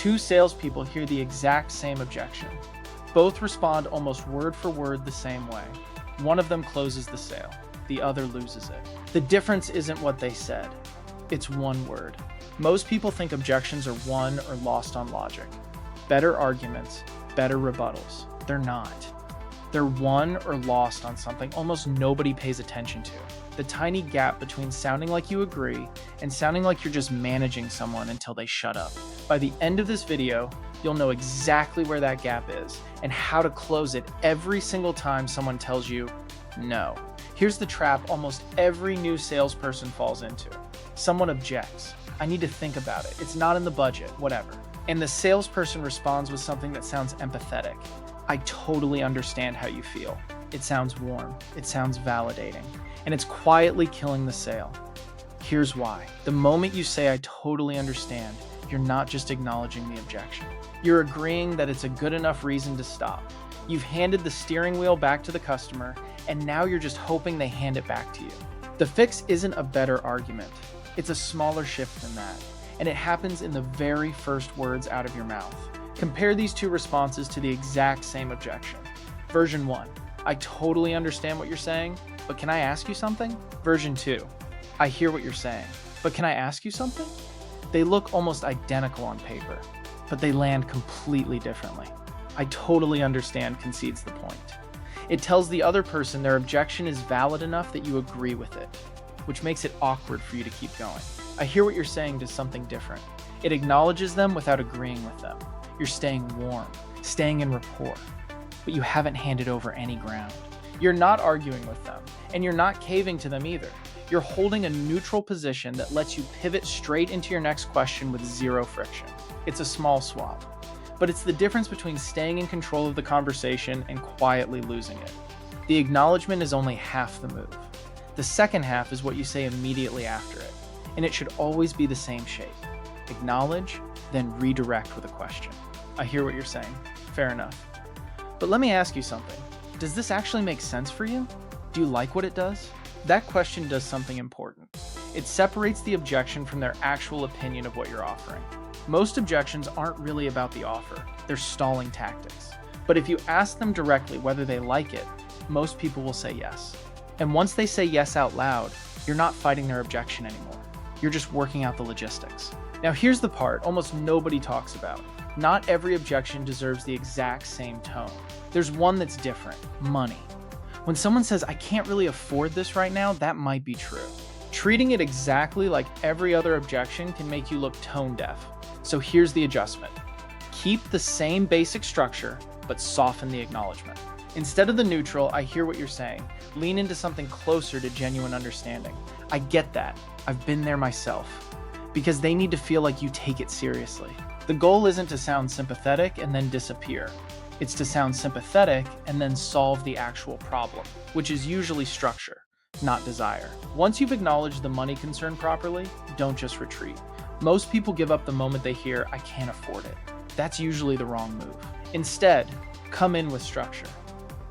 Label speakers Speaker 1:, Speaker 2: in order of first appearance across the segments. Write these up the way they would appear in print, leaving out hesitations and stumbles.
Speaker 1: Two salespeople hear the exact same objection. Both respond almost word for word the same way. One of them closes the sale, the other loses it. The difference isn't what they said, it's one word. Most people think objections are won or lost on logic. Better arguments, better rebuttals. They're not. They're won or lost on something almost nobody pays attention to. The tiny gap between sounding like you agree and sounding like you're just managing someone until they shut up. By the end of this video, you'll know exactly where that gap is and how to close it every single time someone tells you no. Here's the trap almost every new salesperson falls into. Someone objects. I need to think about it. It's not in the budget, whatever. And the salesperson responds with something that sounds empathetic. I totally understand how you feel. It sounds warm. It sounds validating. And it's quietly killing the sale. Here's why. The moment you say, I totally understand, you're not just acknowledging the objection. You're agreeing that it's a good enough reason to stop. You've handed the steering wheel back to the customer, and now you're just hoping they hand it back to you. The fix isn't a better argument. It's a smaller shift than that, and it happens in the very first words out of your mouth. Compare these two responses to the exact same objection. Version 1, I totally understand what you're saying, but can I ask you something? Version 2, I hear what you're saying, but can I ask you something? They look almost identical on paper, but they land completely differently. I totally understand concedes the point. It tells the other person their objection is valid enough that you agree with it, which makes it awkward for you to keep going. I hear what you're saying does something different. It acknowledges them without agreeing with them. You're staying warm, staying in rapport, but you haven't handed over any ground. You're not arguing with them, and you're not caving to them either. You're holding a neutral position that lets you pivot straight into your next question with zero friction. It's a small swap, but it's the difference between staying in control of the conversation and quietly losing it. The acknowledgement is only half the move. The second half is what you say immediately after it, and it should always be the same shape. Acknowledge, then redirect with a question. I hear what you're saying. Fair enough. But let me ask you something. Does this actually make sense for you? Do you like what it does? That question does something important. It separates the objection from their actual opinion of what you're offering. Most objections aren't really about the offer. They're stalling tactics. But if you ask them directly whether they like it, most people will say yes. And once they say yes out loud, you're not fighting their objection anymore. You're just working out the logistics. Now here's the part almost nobody talks about. Not every objection deserves the exact same tone. There's one that's different, money. When someone says, I can't really afford this right now, that might be true. Treating it exactly like every other objection can make you look tone deaf. So here's the adjustment. Keep the same basic structure, but soften the acknowledgement. Instead of the neutral, I hear what you're saying, lean into something closer to genuine understanding. I get that. I've been there myself. Because they need to feel like you take it seriously. The goal isn't to sound sympathetic and then disappear. It's to sound sympathetic and then solve the actual problem, which is usually structure, not desire. Once you've acknowledged the money concern properly, don't just retreat. Most people give up the moment they hear, I can't afford it. That's usually the wrong move. Instead, come in with structure.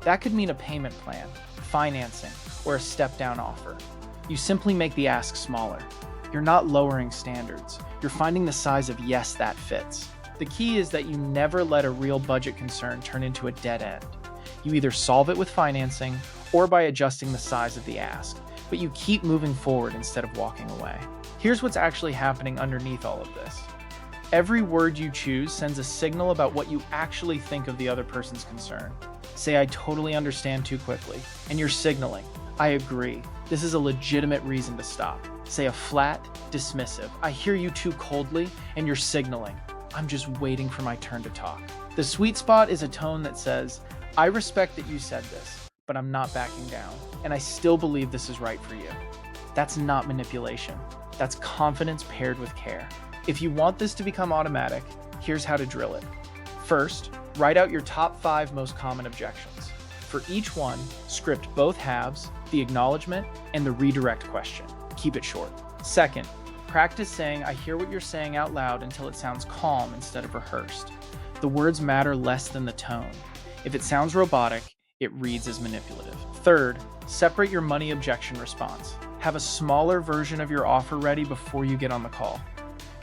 Speaker 1: That could mean a payment plan, financing, or a step-down offer. You simply make the ask smaller. You're not lowering standards. You're finding the size of yes, that fits. The key is that you never let a real budget concern turn into a dead end. You either solve it with financing or by adjusting the size of the ask, but you keep moving forward instead of walking away. Here's what's actually happening underneath all of this. Every word you choose sends a signal about what you actually think of the other person's concern. Say, I totally understand too quickly, and you're signaling, I agree. This is a legitimate reason to stop. Say a flat, dismissive, I hear you too coldly, and you're signaling, I'm just waiting for my turn to talk. The sweet spot is a tone that says, I respect that you said this, but I'm not backing down, and I still believe this is right for you. That's not manipulation. That's confidence paired with care. If you want this to become automatic, here's how to drill it. First, write out your top 5 most common objections. For each one, script both halves, the acknowledgement, and the redirect question. Keep it short. Second, practice saying, I hear what you're saying out loud until it sounds calm instead of rehearsed. The words matter less than the tone. If it sounds robotic, it reads as manipulative. Third, separate your money objection response. Have a smaller version of your offer ready before you get on the call.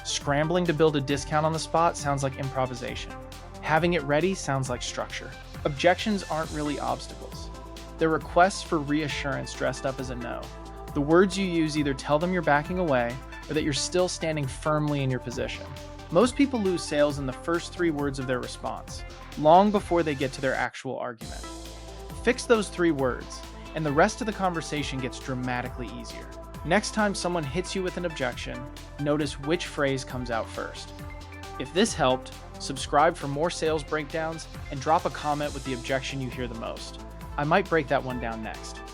Speaker 1: Scrambling to build a discount on the spot sounds like improvisation. Having it ready sounds like structure. Objections aren't really obstacles. They're requests for reassurance dressed up as a no. The words you use either tell them you're backing away or that you're still standing firmly in your position. Most people lose sales in the first 3 words of their response, long before they get to their actual argument. Fix those 3 words, and the rest of the conversation gets dramatically easier. Next time someone hits you with an objection, notice which phrase comes out first. If this helped, subscribe for more sales breakdowns and drop a comment with the objection you hear the most. I might break that one down next.